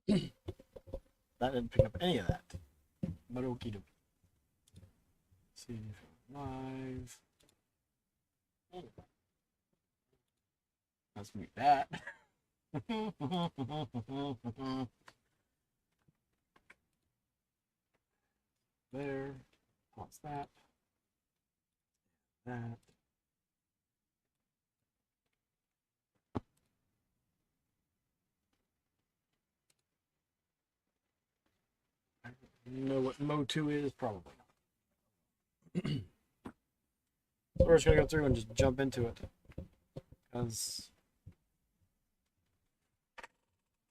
That didn't pick up any of that. But okie dokie. See, live. Let's mute that. There. What's that? That. You know what Mo2 is? Probably not. So we're just going to go through and just jump into it. Because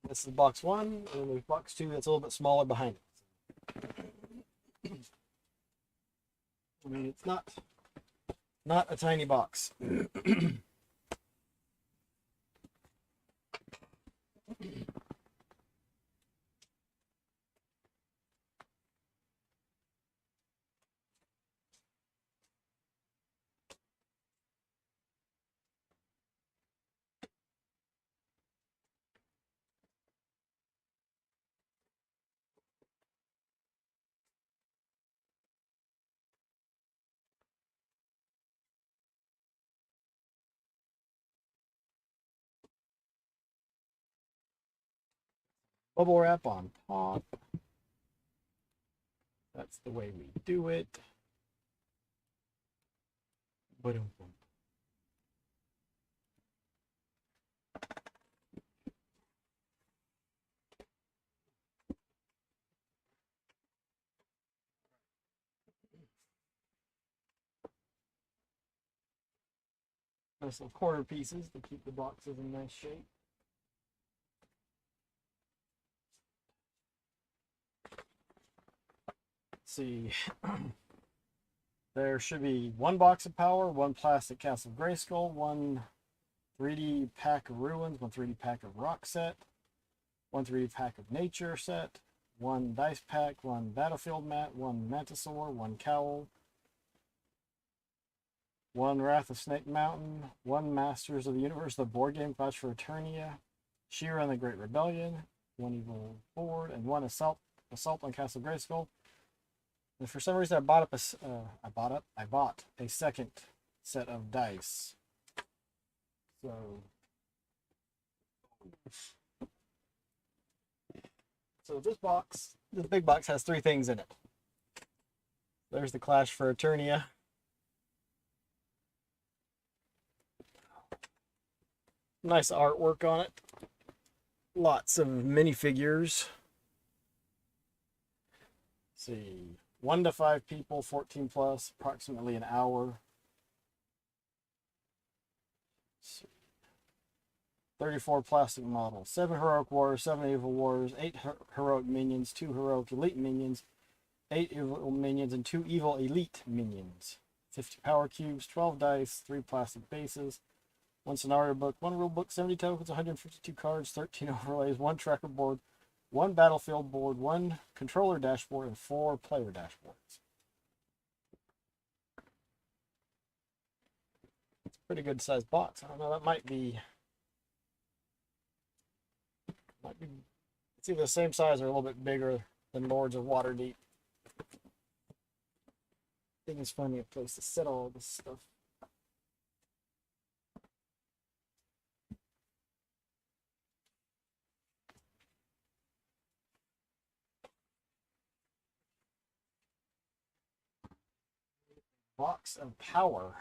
this is box 1, and then there's box 2 that's a little bit smaller behind it. I mean, it's not a tiny box. Bubble wrap on top. That's the way we do it. Boom. Nice little quarter pieces to keep the boxes in nice shape. Let's see. There should be one box of power, one plastic Castle Grayskull, one 3D pack of ruins, one 3D pack of rock set, one 3D pack of nature set, one dice pack, one battlefield mat, one mantisaur, one cowl, one Wrath of Snake Mountain, one Masters of the Universe, the board game Clash for Eternia, She-Ra and the Great Rebellion, one evil board, and one assault on Castle Grayskull. And for some reason, I bought a second set of dice. So this big box has 3 things in it. There's the Clash for Eternia. Nice artwork on it. Lots of minifigures. Let's see. 1 to 5 people, 14 plus, approximately an hour. 34 plastic models, 7 heroic warriors, 7 evil warriors, 8 heroic minions, 2 heroic elite minions, 8 evil minions, and 2 evil elite minions. 50 power cubes, 12 dice, 3 plastic bases, 1 scenario book, 1 rule book, 70 tokens, 152 cards, 13 overlays, 1 tracker board, 1 battlefield board, 1 controller dashboard, and 4 player dashboards. It's a pretty good sized box. I don't know, that might be it's either the same size or a little bit bigger than Lords of Waterdeep. I think it's finding a place to set all this stuff. Box of power.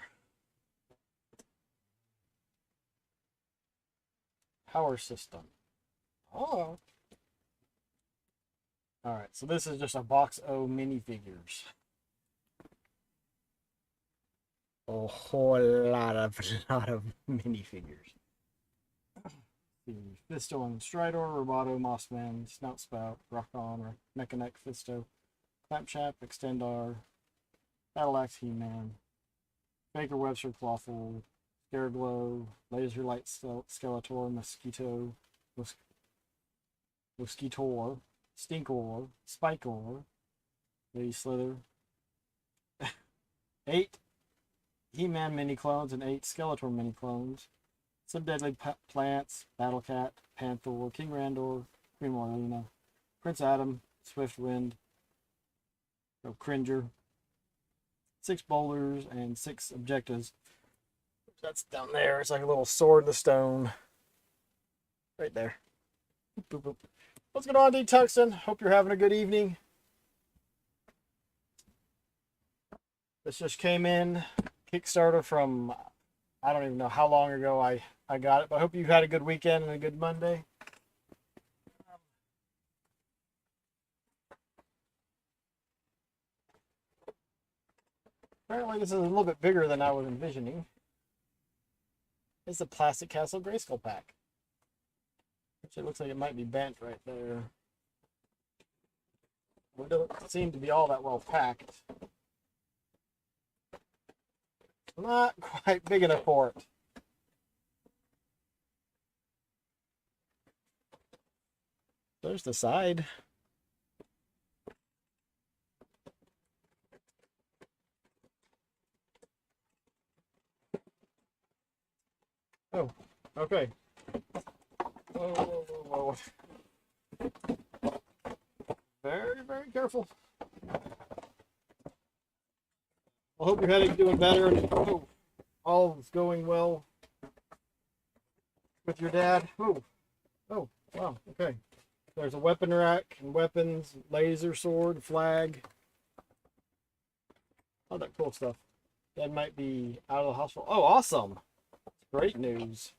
Power system. Oh. Alright, so this is just a box of minifigures. A whole lot of minifigures. The Fisto and Stridor, Roboto, Mossman, Snout Spout, Rockon, Mechanic, Fisto, Clamptrap, Extendar, Battleaxe, He-Man, Baker Webster, Clawful, Scareglow, Laser Light Skeletor, Mosquitor, Stinkor, Spikor, Lady Slither, 8 He-Man mini clones and 8 Skeletor mini clones, some deadly plants, Battle Cat, Panther, King Randor, be more, you know. Prince Adam, Swiftwind, Cringer. 6 boulders and 6 objectives. That's down there. It's like a little sword in the stone. Right there. Boop, boop. What's going on, D. Tuxton? Hope you're having a good evening. This just came in. Kickstarter from, I don't even know how long ago I got it, but I hope you've had a good weekend and a good Monday. Apparently this is a little bit bigger than I was envisioning. It's a plastic Castle Grayskull pack. Which it looks like it might be bent right there. It doesn't seem to be all that well packed. Not quite big enough for it. There's the side. Oh, okay. Whoa, whoa, whoa, whoa. Very, very careful. I hope your headache's doing better and all is going well with your dad. Oh, wow, okay. There's a weapon rack and weapons, laser sword, flag. All that cool stuff. Dad might be out of the hospital. Oh, awesome. Great news.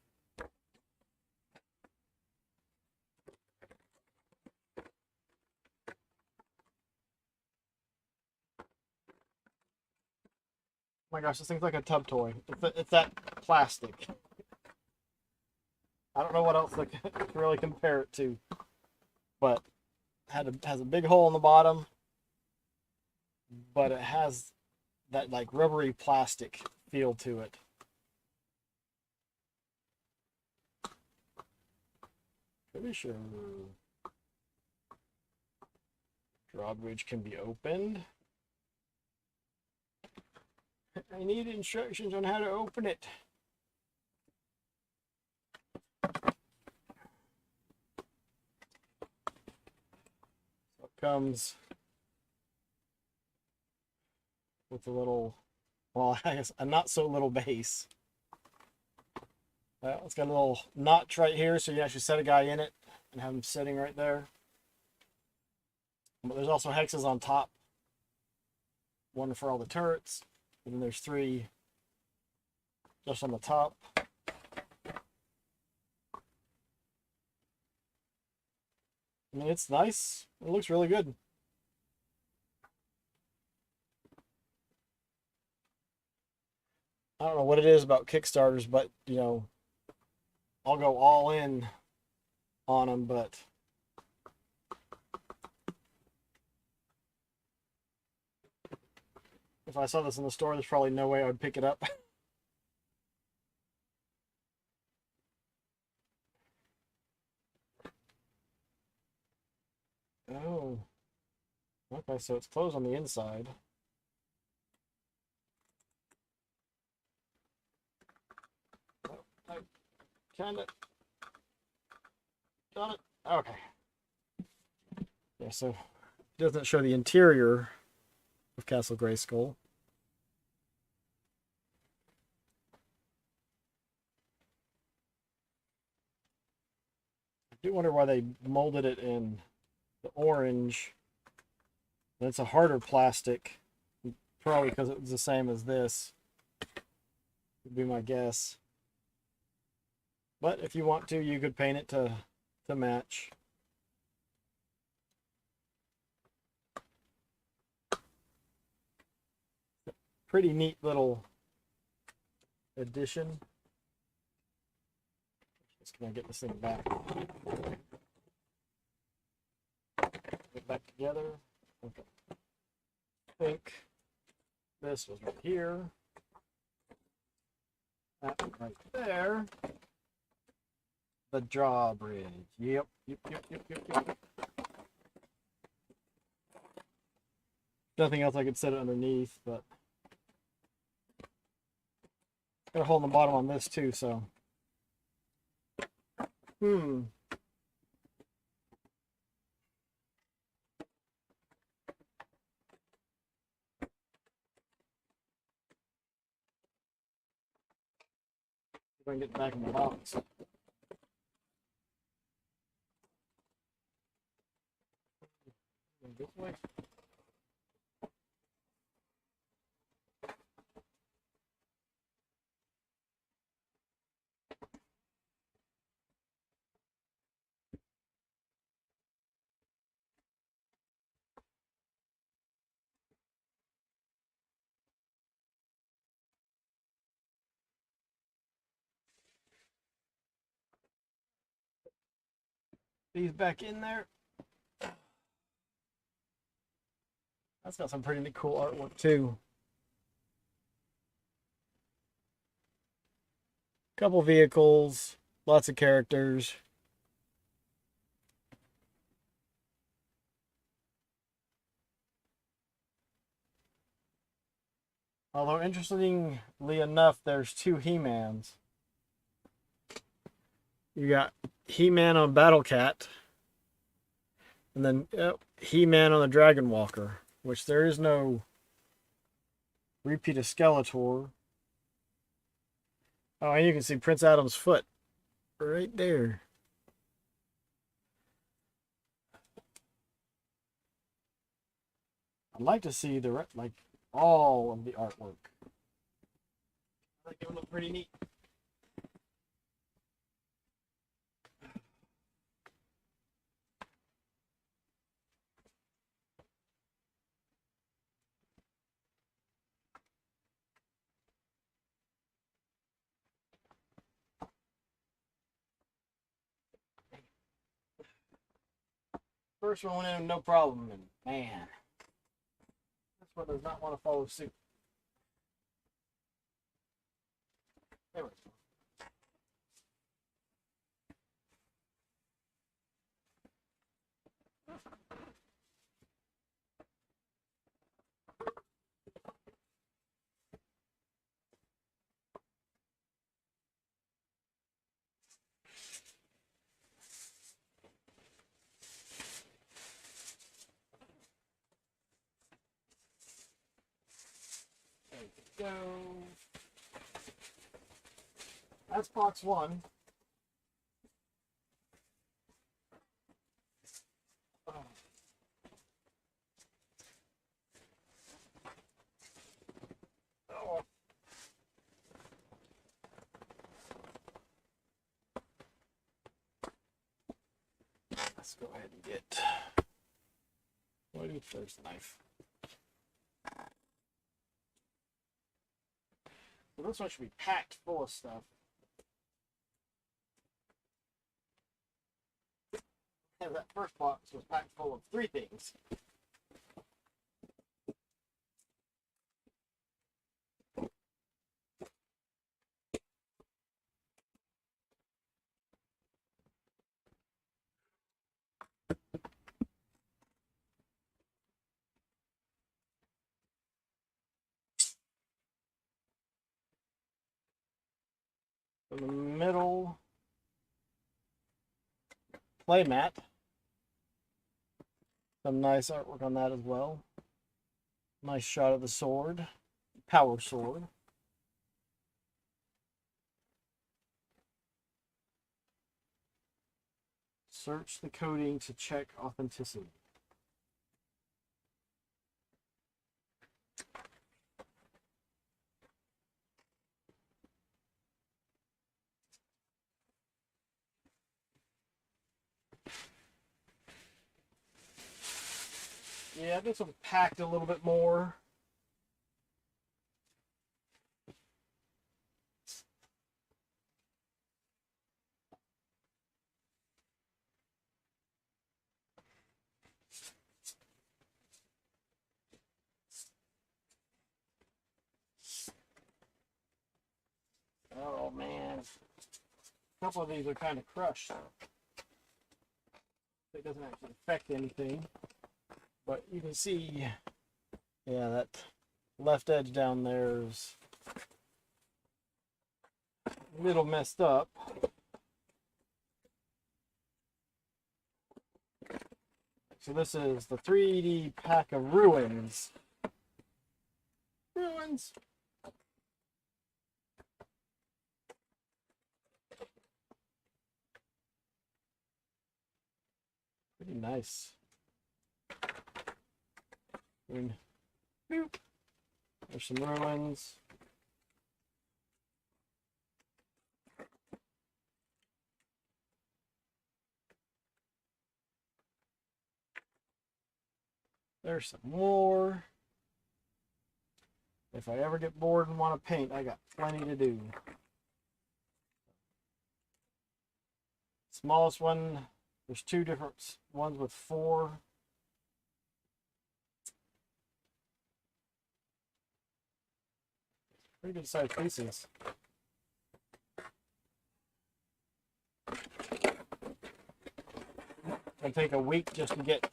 Oh my gosh, this thing's like a tub toy. It's that plastic. I don't know what else to really compare it to. But has a big hole in the bottom. But it has that like rubbery plastic feel to it. Pretty sure drawbridge can be opened. I need instructions on how to open it. So it comes with a little, well, I guess a not so little base. Well, it's got a little notch right here, so you actually set a guy in it and have him sitting right there. But there's also hexes on top. One for all the turrets. And then there's 3 just on the top. I mean, it's nice. It looks really good. I don't know what it is about Kickstarters, but, you know, I'll go all in on them, but if I saw this in the store, there's probably no way I would pick it up. Oh. Okay, so it's closed on the inside. I kind of got it. Okay. Yeah, so it doesn't show the interior of Castle Grayskull. I do wonder why they molded it in the orange. It's a harder plastic, probably because it was the same as this, would be my guess. But if you want to, you could paint it to match. Pretty neat little addition. Just gonna get this thing back. Get back together. Okay. I think this was right here. That right there. The drawbridge. Yep. Nothing else I could set it underneath, but got a hole in the bottom on this too, so. If I can get back in the box. This way. These back in there. That's got some pretty cool artwork too. Couple vehicles, lots of characters. Although interestingly enough, there's two He-Mans. You got He-Man on Battle Cat, and then He-Man on the Dragon Walker, which there is no repeat of Skeletor. Oh, and you can see Prince Adam's foot right there. I'd like to see the all of the artwork. I think it would look pretty neat. First one went in no problem, and man, this one does not want to follow suit. There we go. There we go. That's box one. Oh. Let's go ahead and get. What do you first knife? So this one should be packed full of stuff. And that first box was packed full of 3 things. In the middle, playmat. Some nice artwork on that as well. Nice shot of the sword, power sword. Search the coding to check authenticity. Yeah, this one packed a little bit more. Oh man, a couple of these are kind of crushed. It doesn't actually affect anything, but you can see, yeah, that left edge down there is a little messed up. So this is the 3D pack of Ruins. Ruins. Pretty nice. And there's some ruins. There's some more. If I ever get bored and want to paint, I got plenty to do. Smallest one, there's two different ones with 4. Pretty good sized pieces. It'd take a week just to get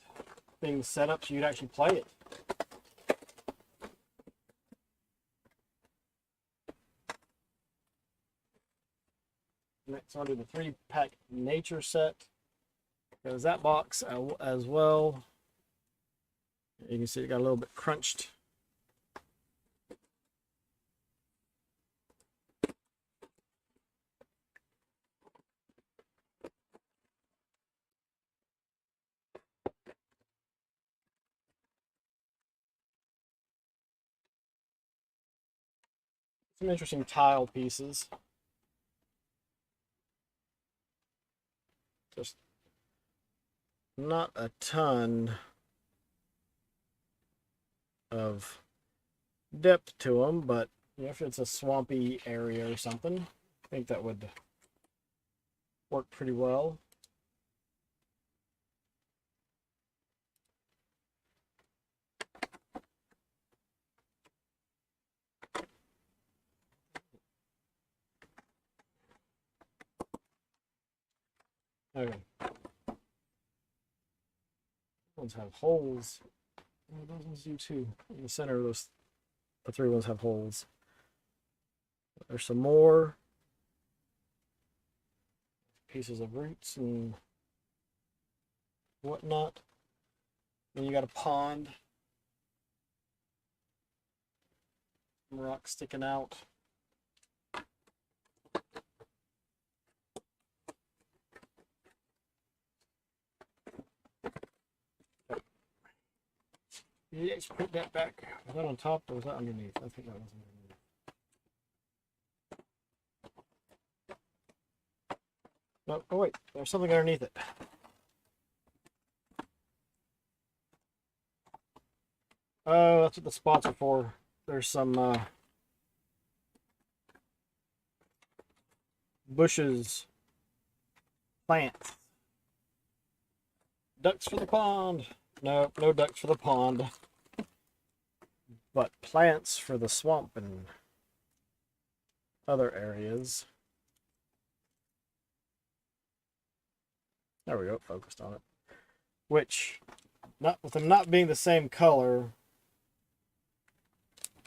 things set up so you'd actually play it. Next, I'll do the 3-pack nature set. There's that box as well. You can see it got a little bit crunched. Some interesting tile pieces. Just not a ton of depth to them, but if it's a swampy area or something, I think that would work pretty well. Okay. Ones have holes. Oh, those ones do too. In the center of those, the 3 ones have holes. There's some more pieces of roots and whatnot. Then you got a pond. Some rocks sticking out. Did you actually put that back? Was that on top or was that underneath? I think that was underneath. No, oh wait, there's something underneath it. Oh, that's what the spots are for. There's some bushes, plants. Ducks for the pond. No, no ducks for the pond. But plants for the swamp and other areas. There we go, focused on it. Which, with them not being the same color,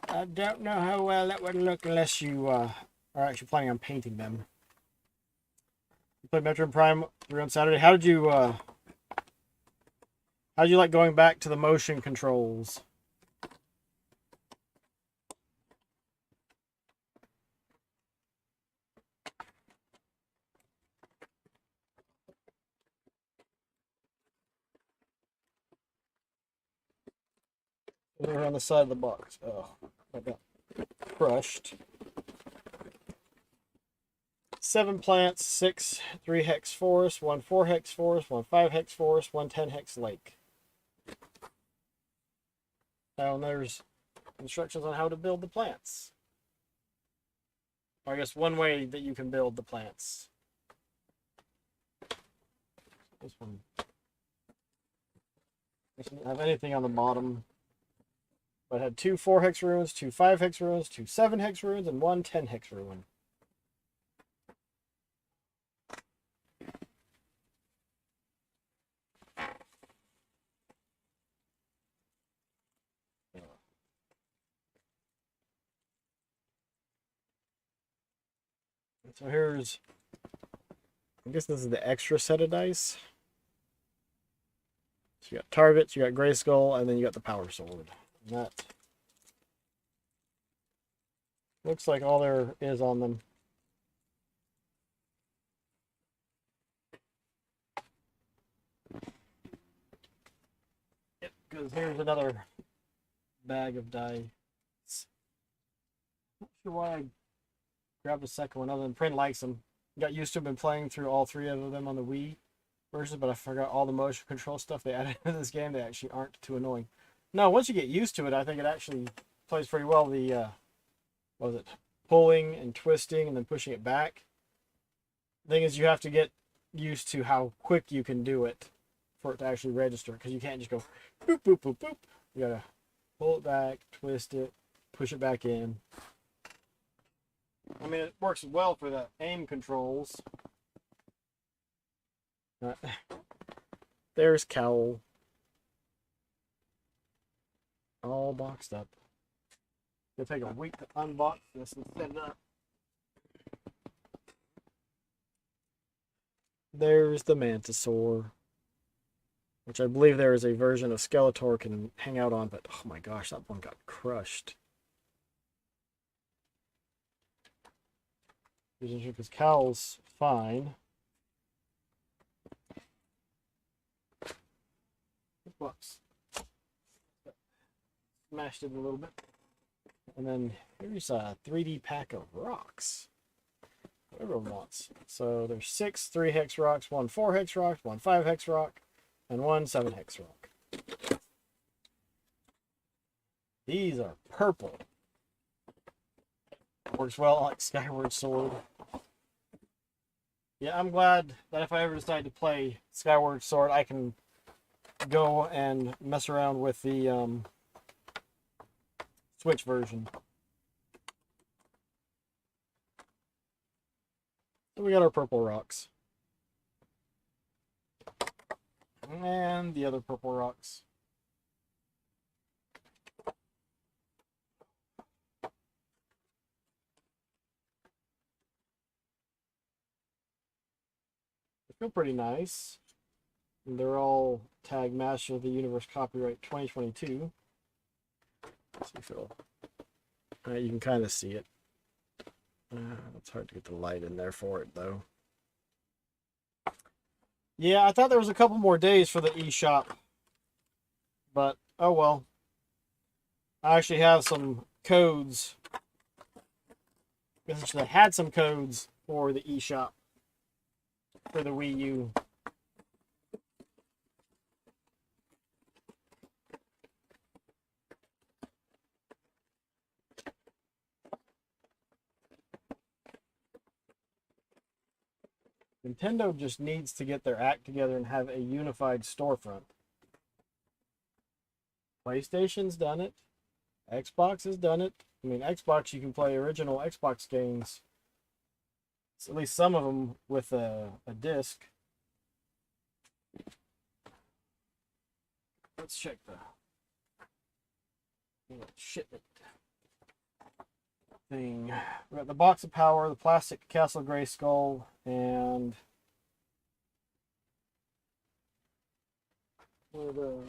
I don't know how well that would look unless you are actually planning on painting them. You played Metroid Prime 3 on Saturday. How did you like going back to the motion controls? They're on the side of the box. Oh, I got crushed. 7 plants, 6 3-hex forest, 1 4-hex forest, 1 5-hex forest, 1 10-hex lake. Now there's instructions on how to build the plants. Or I guess one way that you can build the plants. This one doesn't have anything on the bottom. But had 2 4-hex ruins, 2 5-hex ruins, 2 7-hex ruins, and 1 10-hex ruin. So here's, I guess this is the extra set of dice. So you got targets, you got Grayskull, and then you got the power sword. And that looks like all there is on them. because here's another bag of dice. Not sure why I grabbed a second one other than Prin likes them. Got used to been playing through all three of them on the Wii version, but I forgot all the motion control stuff they added to this game. They actually aren't too annoying. No, once you get used to it, I think it actually plays pretty well. The what was it? Pulling and twisting and then pushing it back. The thing is, you have to get used to how quick you can do it for it to actually register, because you can't just go boop, boop, boop, boop. You gotta pull it back, twist it, push it back in. I mean, it works well for the aim controls. There's Cowl. All boxed up. It'll take a week to unbox this and set it up. There's the Mantisaur, which I believe there is a version of Skeletor can hang out on, but oh my gosh, that one got crushed. Because Cowl's fine. Whoops. Smashed it a little bit. And then here's a 3D pack of rocks. Everyone wants. So there's 6 3-hex rocks, 1 4-hex rock, 1 5-hex rock, and 1 7-hex rock. These are purple. Works well like Skyward Sword. Yeah, I'm glad that if I ever decide to play Skyward Sword, I can go and mess around with the Switch version. So we got our purple rocks. And the other purple rocks. They feel pretty nice. And they're all tag Master of the Universe copyright 2022. Let's see if it'll... you can kind of see it. It's hard to get the light in there for it, though. Yeah, I thought there was a couple more days for the eShop. But, oh well. I actually have some codes. I had some codes for the eShop for the Wii U. Nintendo just needs to get their act together and have a unified storefront. PlayStation's done it. Xbox has done it. I mean, Xbox, you can play original Xbox games, at least some of them, with a disc. Let's check the shipment thing. We got the Box of Power, the plastic Castle Grayskull, and I'm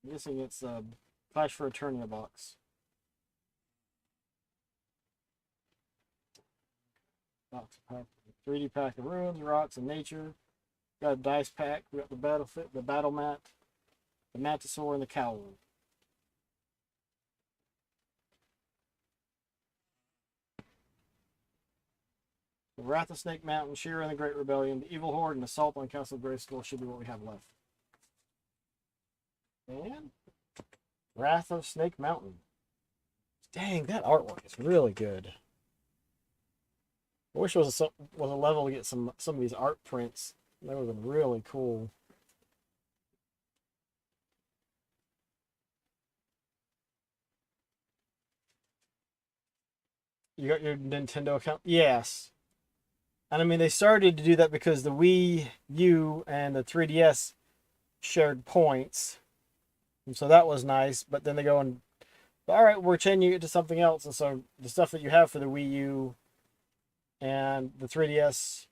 guessing it's a Clash for Eternia box. Box of Power, 3D pack of runes, rocks, and nature. Got a dice pack. We got the battle mat, the Mantisaur, and the Cowl. The Wrath of Snake Mountain, She-Ra and the Great Rebellion, the Evil Horde, and Assault on Castle Grayskull should be what we have left. And Wrath of Snake Mountain. Dang, that artwork is really good. I wish there was a level to get some of these art prints. That would have been really cool. You got your Nintendo account? Yes. And I mean, they started to do that because the Wii U and the 3DS shared points. And so that was nice. But then they go and, all right, we're changing it to something else. And so the stuff that you have for the Wii U and the 3DS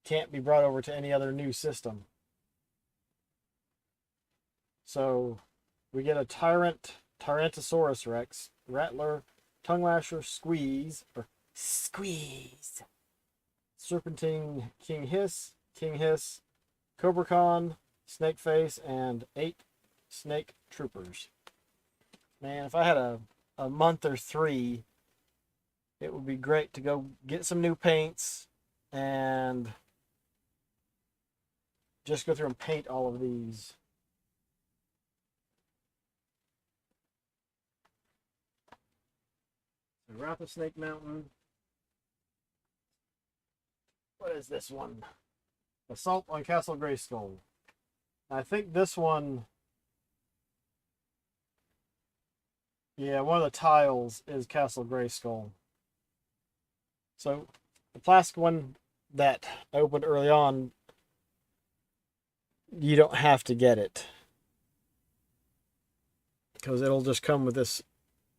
can't be brought over to any other new system. So we get a Tyrannosaurus Rex, Rattler, Tongue Lasher, Squeeze, Serpentine King Hiss, Cobra Khan, Snakeface, and 8 Snake Troopers. Man, if I had a month or 3, it would be great to go get some new paints and just go through and paint all of these. Wrath of Snake Mountain. What is this one? Assault on Castle Grayskull. I think this one, yeah, one of the tiles is Castle Grayskull. So the plastic one that I opened early on, you don't have to get it, because it'll just come with this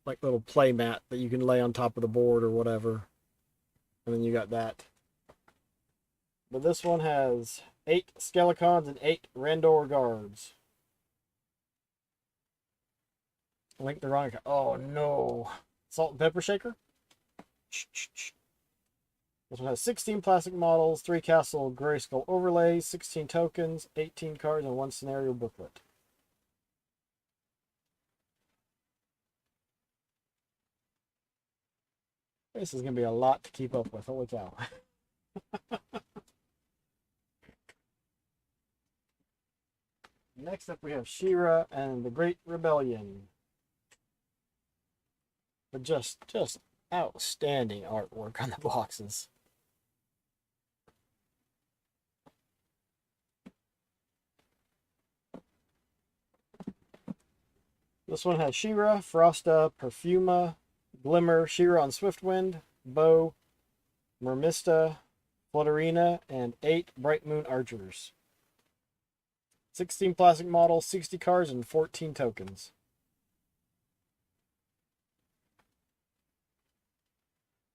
like little play mat that you can lay on top of the board or whatever, and then you got that. But this one has 8 Skelecons and 8 Randor guards. Link the wrong. Oh no! Salt and pepper shaker. This one has 16 plastic models, 3 Castle Grayskull overlays, 16 tokens, 18 cards, and 1 scenario booklet. This is going to be a lot to keep up with. Holy cow. Next up we have She-Ra and the Great Rebellion. But just outstanding artwork on the boxes. This one has She-Ra, Frosta, Perfuma, Glimmer, She-Ra on Swiftwind, Bow, Mermista, Flutterina, and 8 Bright Moon Archers. 16 plastic models, 60 cards, and 14 tokens.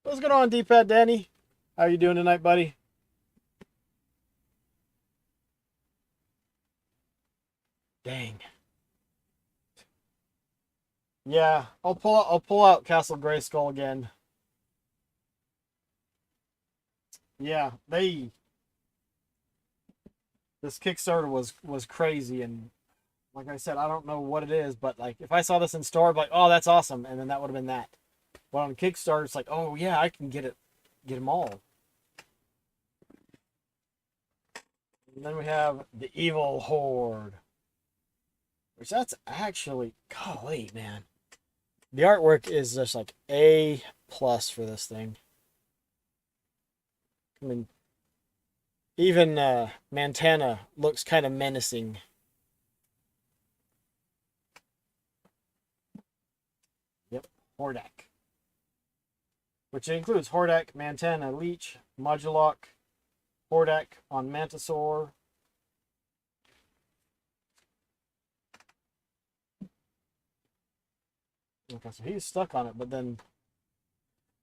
What's going on, D-Pad Danny? How are you doing tonight, buddy? Dang. Yeah, I'll pull out Castle Grayskull again. Yeah, this Kickstarter was crazy, and like I said, I don't know what it is, but like if I saw this in store, I'd be like, oh, that's awesome, and then that would have been that. But on Kickstarter, it's like, oh yeah, I can get them all. And then we have the Evil Horde, which that's actually, golly, man. The artwork is just like A+ for this thing. I mean, even Montana looks kind of menacing. Yep, Hordak. Which includes Hordak, Montana, Leech, Modulok, Hordak on Mantisaur. Okay, so he's stuck on it, but then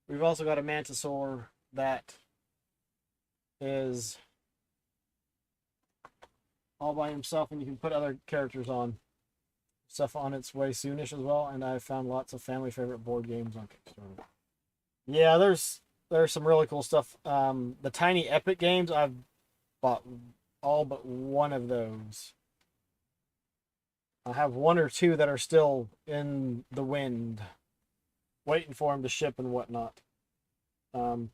we've also got a Mantisaur that is all by himself, and you can put other characters on. Stuff on its way soonish as well, and I've found lots of family favorite board games on Kickstarter. Yeah, there's some really cool stuff. The Tiny Epic games, I've bought all but one of those. I have 1 or 2 that are still in the wind, waiting for them to ship and whatnot. Hordak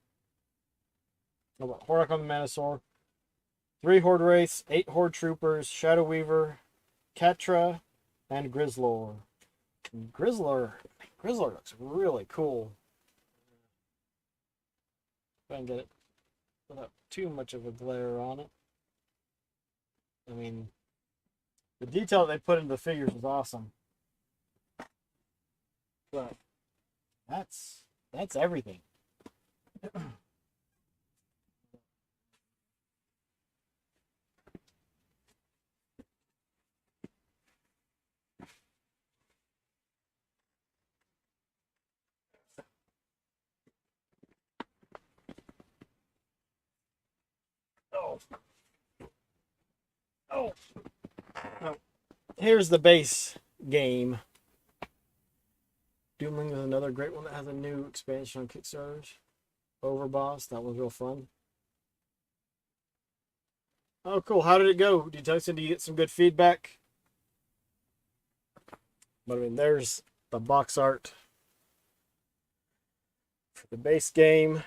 on the Mantisaur, 3 Horde Wraiths, 8 Horde Troopers, Shadow Weaver, Catra, and Grizzlor. Grizzlor looks really cool. If I can get it without too much of a glare on it. I mean, the detail they put into the figures is awesome. But that's everything. Oh. Here's the base game. Doomling is another great one that has a new expansion on Kickstarter. Overboss, that was real fun. Oh, cool. How did it go? Did you get some good feedback? But I mean, there's the box art for the base game.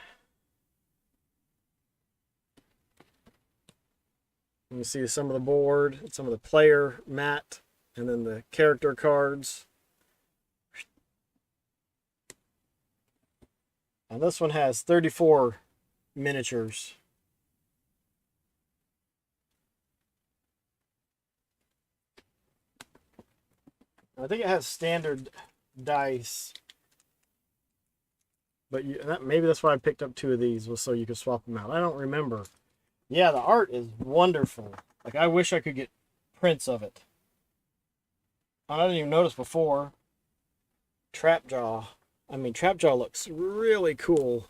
You see some of the board, some of the player mat, and then the character cards. And this one has 34 miniatures. I think it has standard dice. But maybe that's why I picked up 2 of these, was so you could swap them out. I don't remember. Yeah, the art is wonderful. Like, I wish I could get prints of it. I didn't even notice before. Trapjaw. I mean, Trapjaw looks really cool.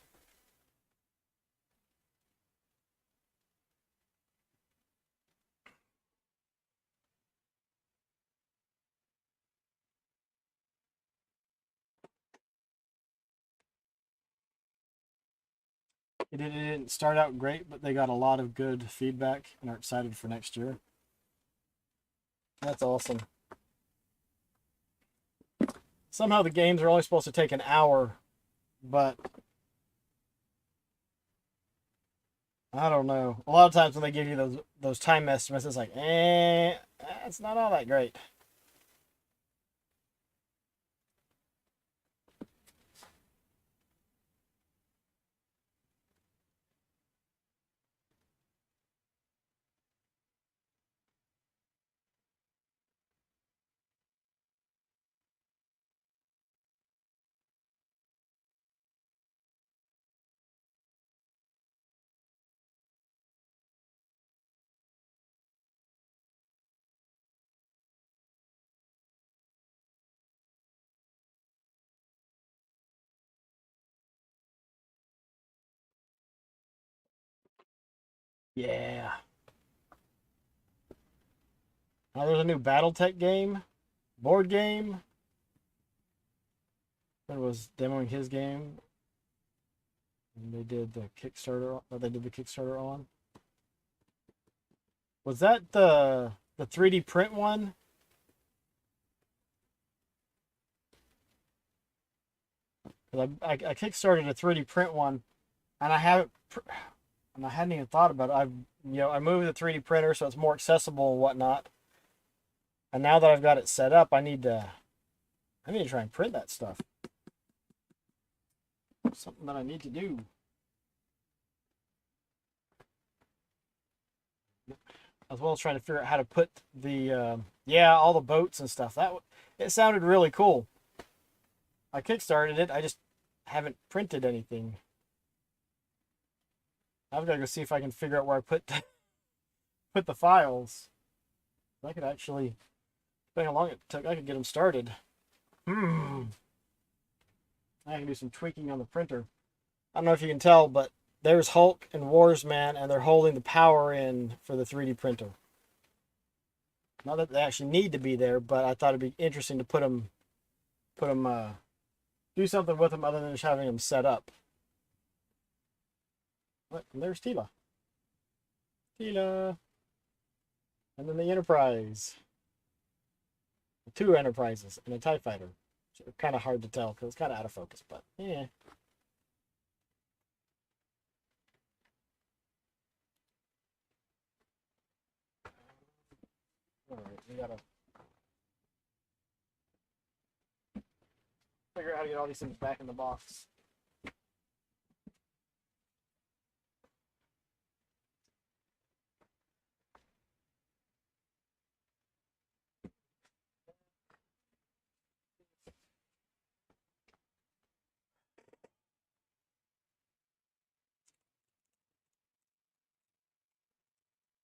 It didn't start out great, but they got a lot of good feedback and are excited for next year. That's awesome. Somehow the games are only supposed to take an hour, but I don't know. A lot of times when they give you those time estimates, it's like, it's not all that great. Yeah. Now there's a new BattleTech game, board game. That was demoing his game. And they did the Kickstarter. They did the Kickstarter on. Was that the 3D print one? Because I kickstarted a 3D print one, and I haven't, and I hadn't even thought about it. I moved the 3D printer so it's more accessible and whatnot. And now that I've got it set up, I need to try and print that stuff. Something that I need to do. As well as trying to figure out how to put the all the boats and stuff. It sounded really cool. I kickstarted it. I just haven't printed anything. I've got to go see if I can figure out where I put the files. I could actually, depending how long it took, I could get them started. I can do some tweaking on the printer. I don't know if you can tell, but there's Hulk and Warsman, and they're holding the power in for the 3D printer. Not that they actually need to be there, but I thought it'd be interesting to put them, do something with them other than just having them set up. What? And there's Tila. And then the Enterprise. 2 Enterprises and a TIE Fighter. So kind of hard to tell because it's kind of out of focus, but yeah. Alright, we gotta figure out how to get all these things back in the box.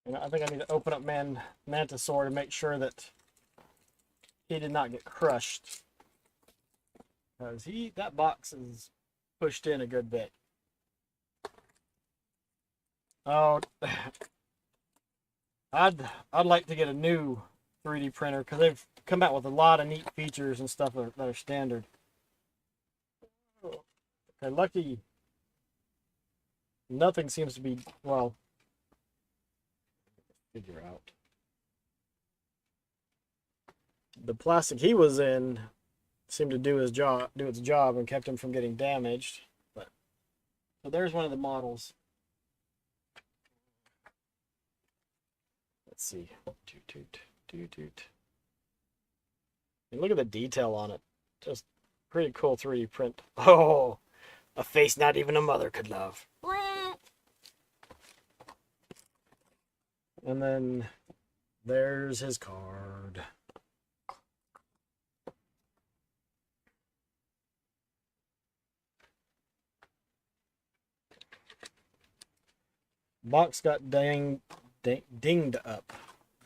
And I think I need to open up Mantisaur to make sure that he did not get crushed. Because that box is pushed in a good bit. Oh, I'd like to get a new 3D printer because they've come out with a lot of neat features and stuff that are standard. Okay, lucky. Nothing seems to be, well, figure out. the plastic he was in seemed to do its job, and kept him from getting damaged. But so there's one of the models. Let's see. Toot toot toot toot. And look at the detail on it. Just pretty cool 3D print. Oh, a face not even a mother could love. And then there's his card. Box got dinged up.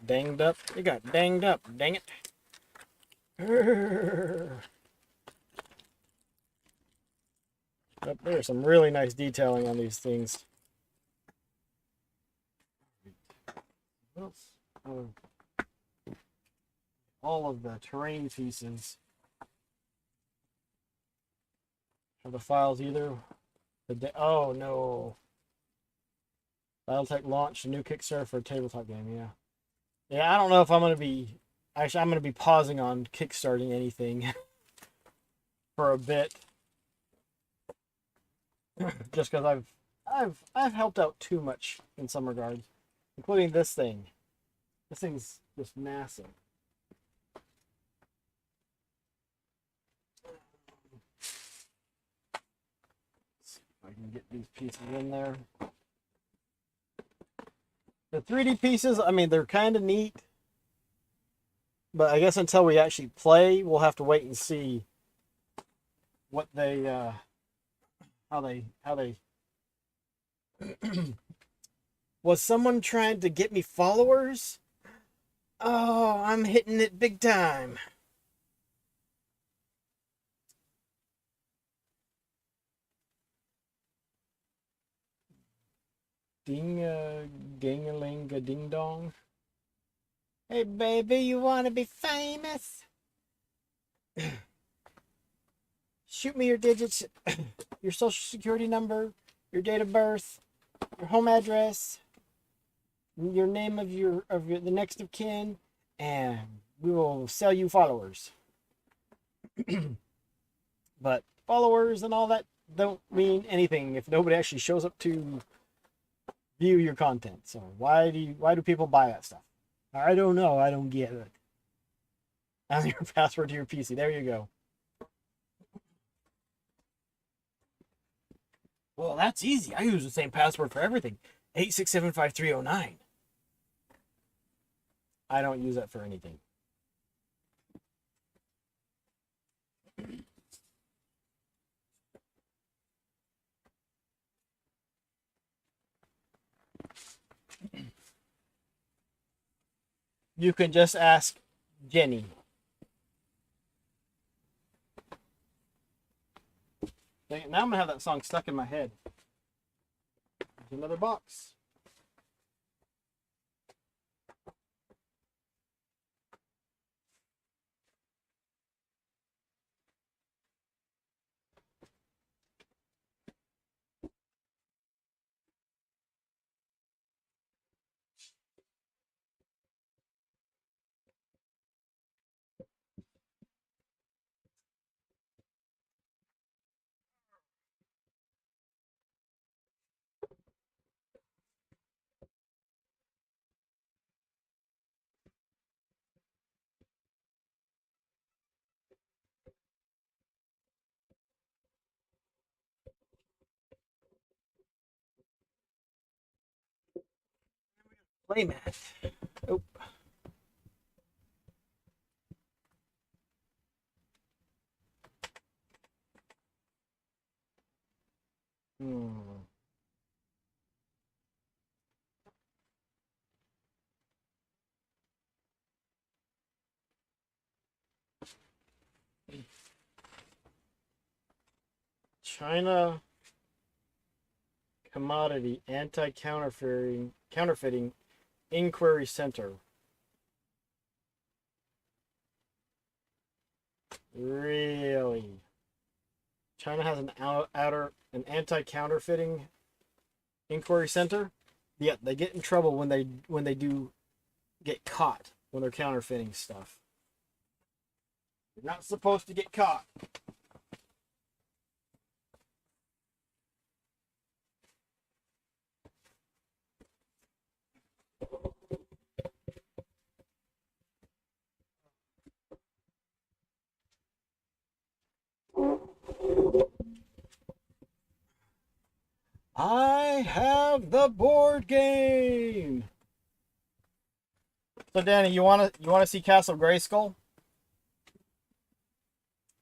Danged up? It got danged up. Dang it. There's some really nice detailing on these things. What else? All of the terrain pieces. Are the files either? Oh no. Battletech launched a new Kickstarter for a tabletop game, yeah. Yeah, I don't know if I'm going to be... Actually, I'm going to be pausing on kickstarting anything for a bit. Just because I've helped out too much in some regards. Including this thing. This thing's just massive. Let's see if I can get these pieces in there. The 3D pieces, I mean, they're kind of neat. But I guess until we actually play, we'll have to wait and see what they, how they. Was someone trying to get me followers? Oh, I'm hitting it big time. Ding-a-ling-a ding-dong. Hey, baby, you want to be famous? Shoot me your digits, your social security number, your date of birth, your home address, your name of the next of kin, and we will sell you followers. But followers and all that don't mean anything if nobody actually shows up to view your content. So why do people buy that stuff? I don't know. I don't get it. And your password to your PC. There you go. Well, that's easy. I use the same password for everything. 8675309. I don't use that for anything. You can just ask Jenny. Now I'm going to have that song stuck in my head. There's another box. Playmat. Oh. China Commodity Anti-Counterfeiting Inquiry Center. Really? China has an anti-counterfeiting inquiry center? Yeah, they get in trouble when they do get caught when they're counterfeiting stuff. You're not supposed to get caught. I have the board game. So Danny, you wanna see Castle Grayskull?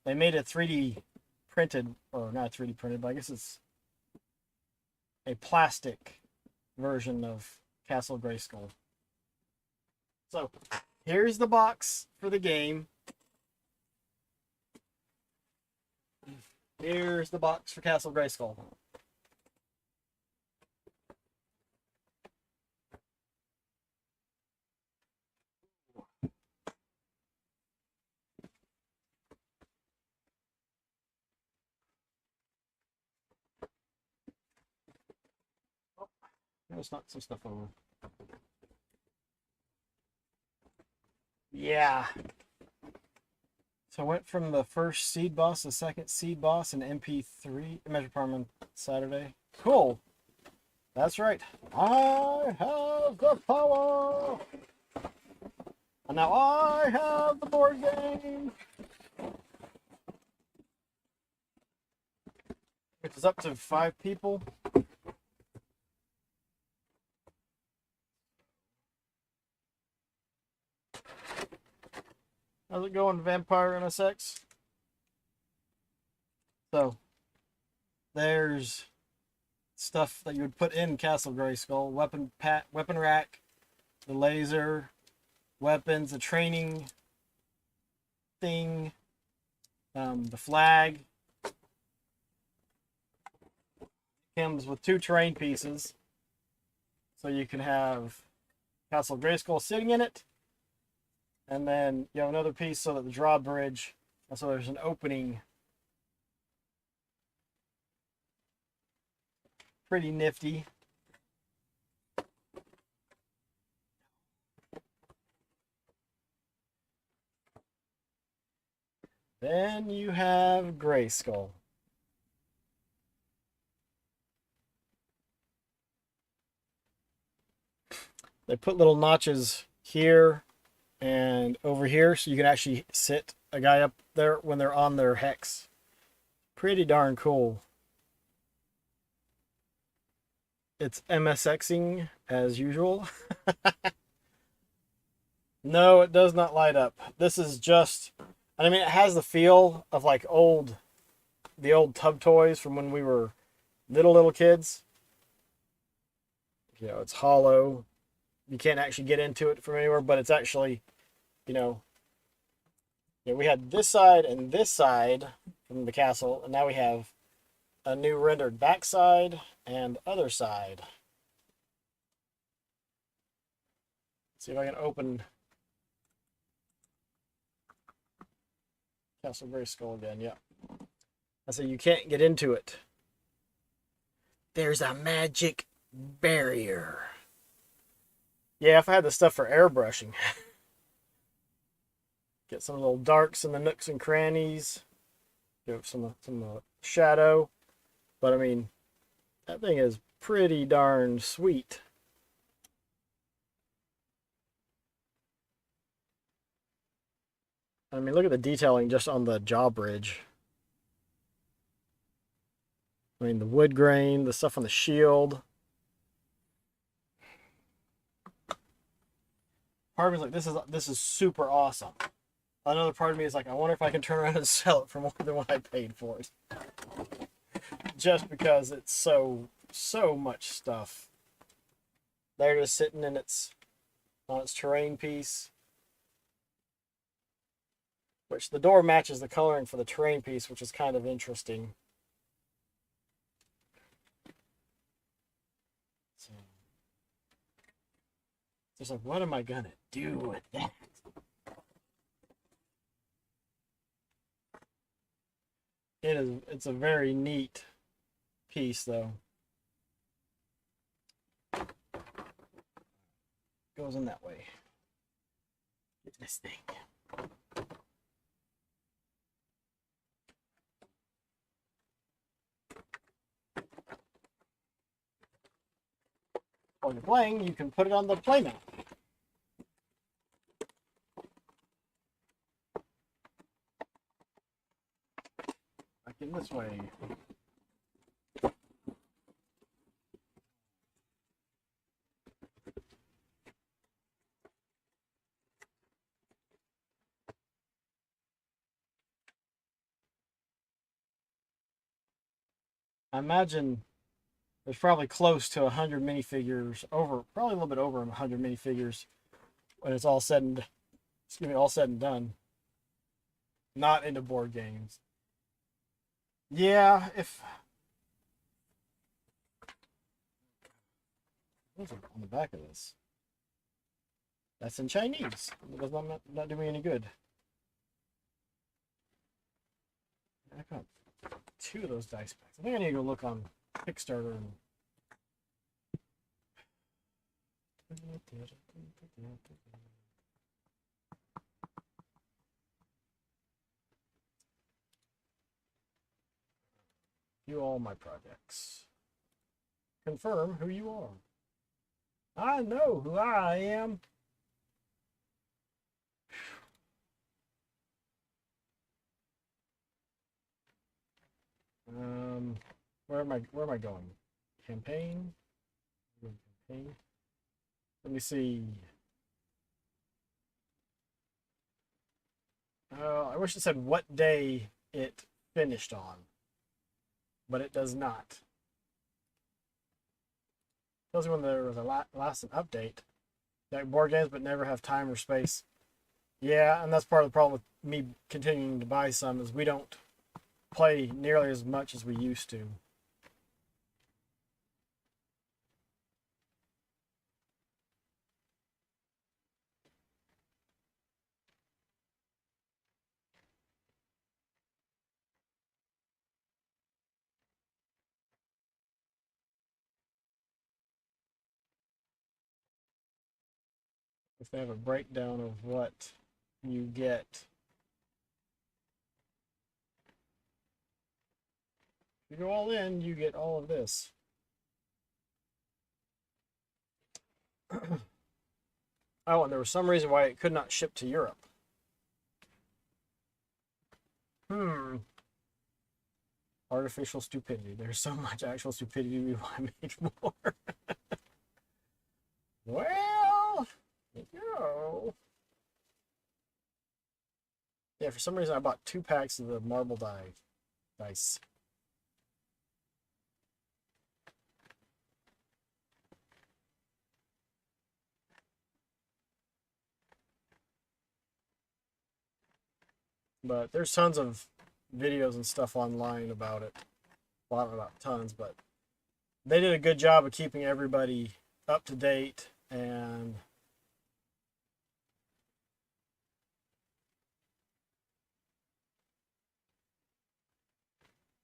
They made it 3D printed, or not 3D printed, but I guess it's a plastic version of Castle Grayskull. So here's the box for the game. Here's the box for Castle Grayskull. There's not some stuff over. Yeah. So I went from the first seed boss, the second seed boss, and MP3 Measure Farm on Saturday. Cool. That's right. I have the power. And now I have the board game. Which is up to 5 people. How's it going, Vampire NSX? So, there's stuff that you would put in Castle Grayskull. Weapon rack, the laser, weapons, the training thing, the flag. Comes with 2 terrain pieces. So you can have Castle Grayskull sitting in it. And then you have another piece so that the drawbridge, so there's an opening. Pretty nifty. Then you have Grayskull. They put little notches here and over here so you can actually sit a guy up there when they're on their hex. Pretty darn cool. It's MSXing as usual. No, it does not light up. This is just, I mean, it has the feel of like the old Tub Toys from when we were little kids. You know, it's hollow. You can't actually get into it from anywhere, but it's actually, yeah, we had this side and this side from the castle, and now we have a new rendered backside and other side. Let's see if I can open Castle Grayskull again. Yeah. I said you can't get into it. There's a magic barrier. Yeah, if I had the stuff for airbrushing. Get some little darks in the nooks and crannies. Give some shadow. But I mean, that thing is pretty darn sweet. I mean, look at the detailing just on the drawbridge. I mean, the wood grain, the stuff on the shield. Part of me is like, this is super awesome. Another part of me is like, I wonder if I can turn around and sell it for more than what I paid for it. Just because it's so much stuff. They're just sitting in on its terrain piece. Which the door matches the coloring for the terrain piece, which is kind of interesting. So, just like, what am I gonna do with that? It's a very neat piece though. Goes in that way. Get this thing. while you're playing, you can put it on the playmat. Back in this way. I imagine there's probably close to 100 minifigures, probably a little bit over 100 minifigures when it's all said and all said and done. Not into board games. Yeah, if what's on the back of this? That's in Chinese. It does not do me any good. I got 2 of those dice packs. I think I need to go look on Kickstarter and view all my projects. Confirm who you are. I know who I am. Where am I going? Campaign? Campaign? Let me see. I wish it said what day it finished on, but it does not. It tells you when there was a last update. Like board games, but never have time or space. Yeah, and that's part of the problem with me continuing to buy some is we don't play nearly as much as we used to. If they have a breakdown of what you get. If you go all in, you get all of this. Oh, and there was some reason why it could not ship to Europe. Artificial stupidity. There's so much actual stupidity we want to make more. Well, you know. Yeah, for some reason I bought 2 packs of the marble dice. But there's tons of videos and stuff online about it. Well, not about tons, but they did a good job of keeping everybody up to date. And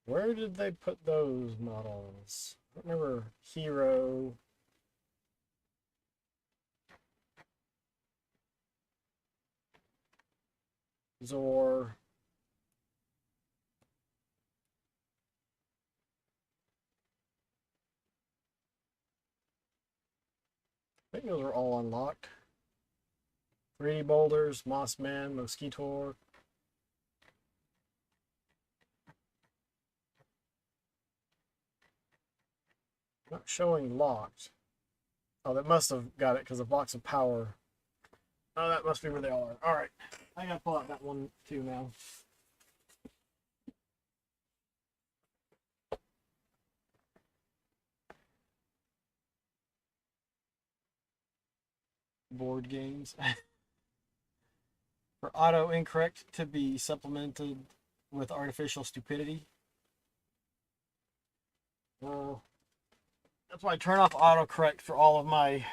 where did they put those models? I don't remember. Hero. Zor. I think those are all unlocked. 3D Boulders, Mossman, Mosquitor. Not showing locked. Oh, that must have got it because the box of power. Oh, that must be where they all are. Alright. I gotta pull out that one too now. Board games. For auto incorrect to be supplemented with artificial stupidity. Well, that's why I turn off autocorrect for all of my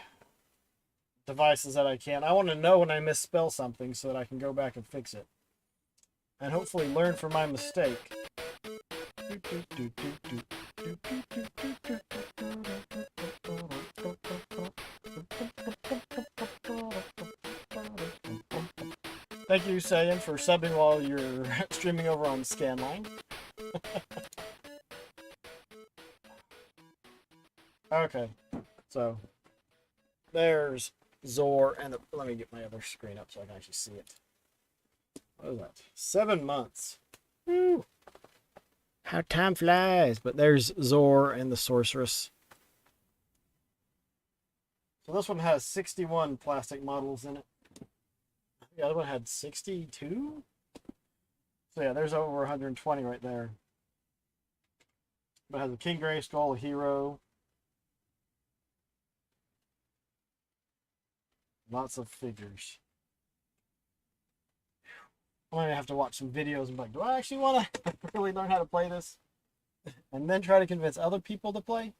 devices that I can. I want to know when I misspell something so that I can go back and fix it. And hopefully learn from my mistake. Thank you, Saiyan, for subbing while you're streaming over on Scanline. Okay, so There's Zor, and let me get my other screen up so I can actually see it. What is that? 7 months. Woo! How time flies. But there's Zor and the Sorceress. So this one has 61 plastic models in it. The other one had 62? So yeah, there's over 120 right there. But it has a King Grayskull, a hero. Lots of figures. I'm going to have to watch some videos and be like, do I actually want to really learn how to play this? And then try to convince other people to play?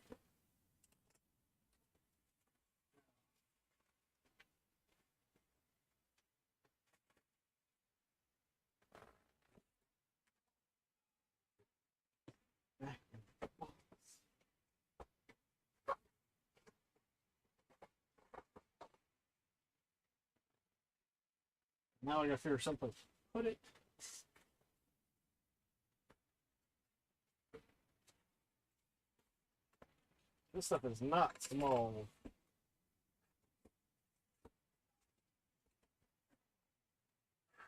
Now I gotta figure something to put it. This stuff is not small.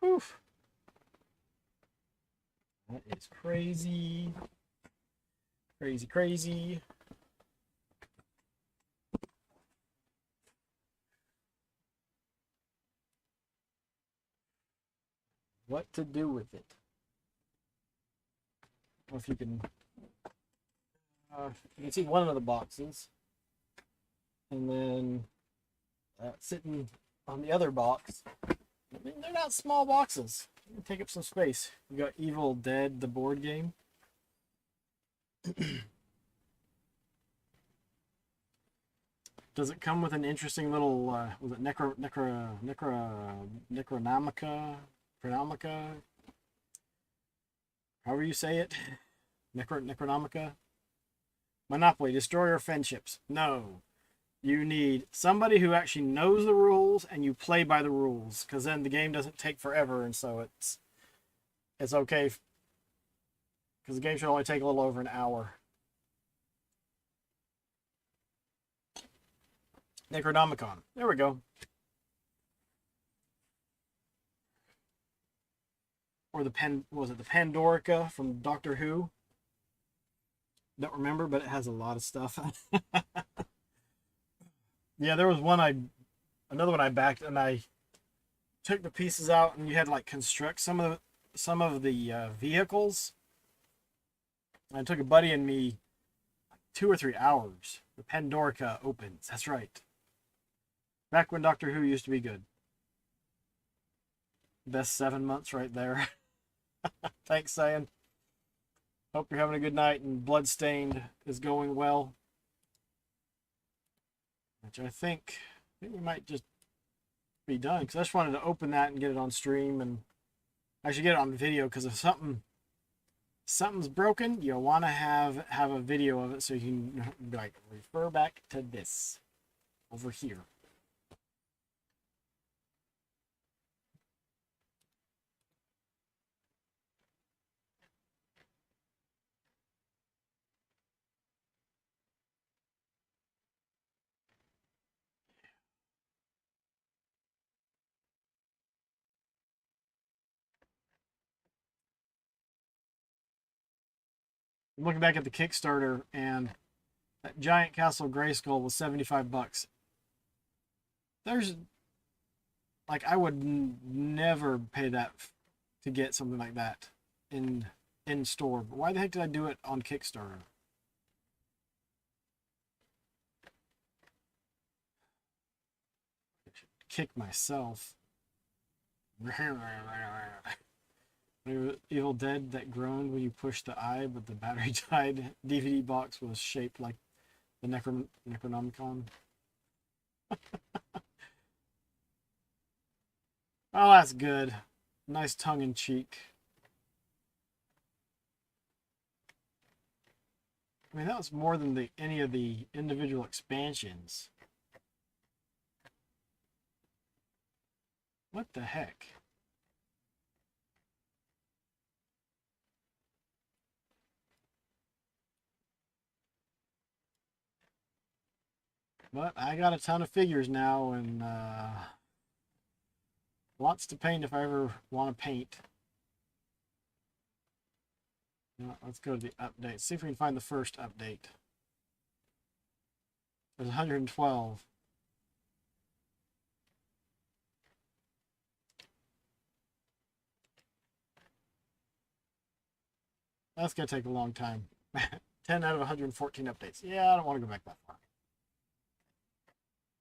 Whew. That is crazy. Crazy, crazy. What to do with it? I don't know if you can see one of the boxes, and then sitting on the other box. I mean, they're not small boxes. They take up some space. You got Evil Dead, the board game. Does it come with an interesting little, was it Necronomica? However you say it. Necronomica? Monopoly, destroy your friendships. No. You need somebody who actually knows the rules and you play by the rules, because then the game doesn't take forever, and so it's okay, because the game should only take a little over an hour. Necronomicon. There we go. Or the Pandorica from Doctor Who? Don't remember, but it has a lot of stuff. Yeah, there was another one I backed, and I took the pieces out, and you had to like construct some of the vehicles. And it took a buddy and me 2 or 3 hours. The Pandorica opens. That's right. Back when Doctor Who used to be good. Best 7 months right there. Thanks, Cyan. Hope you're having a good night, and Bloodstained is going well. Which I think we might just be done, because I just wanted to open that and get it on stream, and I should get it on video, because if something's broken, you want to have a video of it so you can be like, refer back to this over here. I'm looking back at the Kickstarter, and that giant Castle Grayskull was $75. There's like, I would never pay that to get something like that in store. But why the heck did I do it on Kickstarter? I should kick myself. Evil Dead that groaned when you pushed the eye, but the battery died. DVD box was shaped like the Necronomicon. Oh, that's good. Nice tongue in cheek. I mean, that was more than any of the individual expansions. What the heck? But I got a ton of figures now, and lots to paint if I ever want to paint. Let's go to the update. See if we can find the first update. There's 112. That's going to take a long time. 10 out of 114 updates. Yeah, I don't want to go back that far.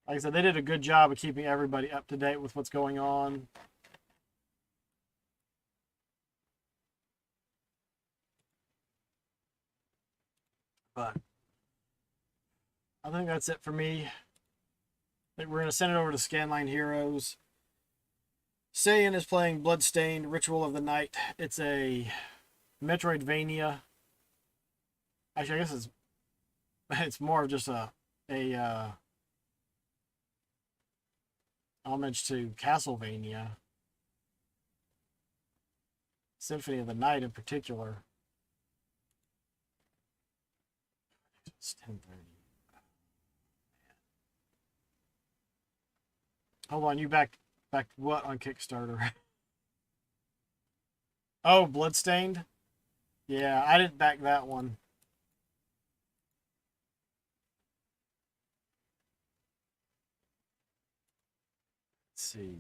Like I said, they did a good job of keeping everybody up to date with what's going on. But I think that's it for me. I think we're going to send it over to Scanline Heroes. Saiyan is playing Bloodstained Ritual of the Night. It's a Metroidvania. Actually, I guess it's more of just a homage to Castlevania. Symphony of the Night in particular. It's 10:30. Hold on, you back what on Kickstarter? Oh, Bloodstained? Yeah, I didn't back that one. Let's see.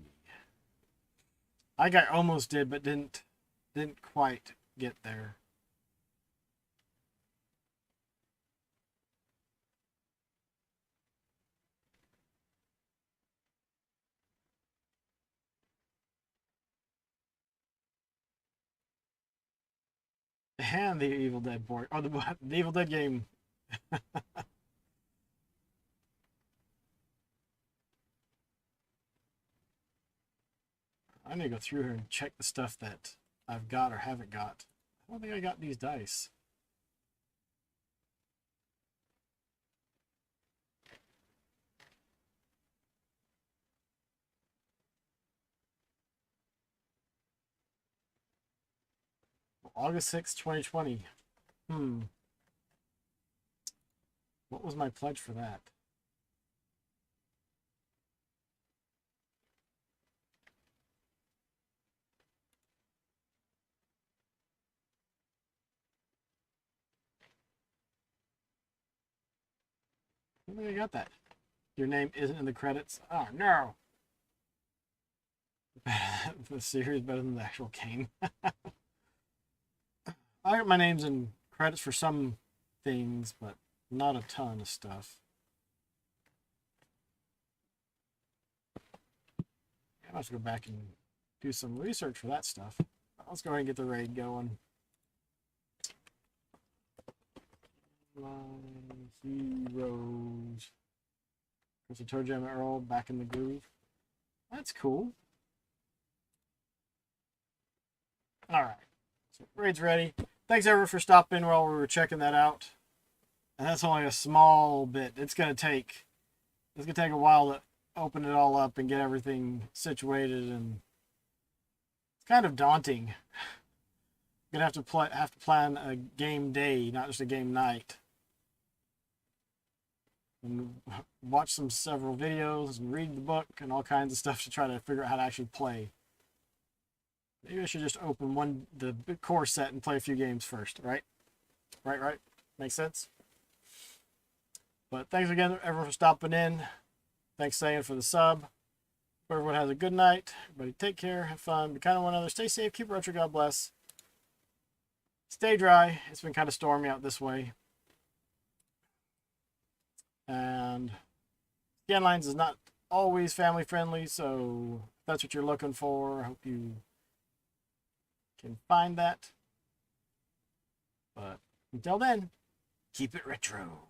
I almost did, but didn't quite get there. And the Evil Dead board, or the Evil Dead game. I need to go through here and check the stuff that I've got or haven't got. I don't think I got these dice. August 6th, 2020. What was my pledge for that? I don't think I got that. Your name isn't in the credits. Oh, no. The series better than the actual game. I got my names in credits for some things, but not a ton of stuff. I have to go back and do some research for that stuff. Let's go ahead and get the raid going. Heroes. There's a Toe Jam Earl back in the groove. That's cool. Alright. So raid's ready. Thanks everyone for stopping in while we were checking that out. And that's only a small bit. It's gonna take a while to open it all up and get everything situated, and it's kind of daunting. You're gonna have to plan a game day, not just a game night. And watch several videos and read the book and all kinds of stuff to try to figure out how to actually play. Maybe I should just open the core set and play a few games first, right? Right. Makes sense? But thanks again, everyone, for stopping in. Thanks, Saiyan, for the sub. Hope everyone has a good night. Everybody take care, have fun, be kind to one another, stay safe, keep retro, God bless. Stay dry. It's been kind of stormy out this way. And Scanlines is not always family friendly, so if that's what you're looking for, I hope you can find that. But until then, keep it retro.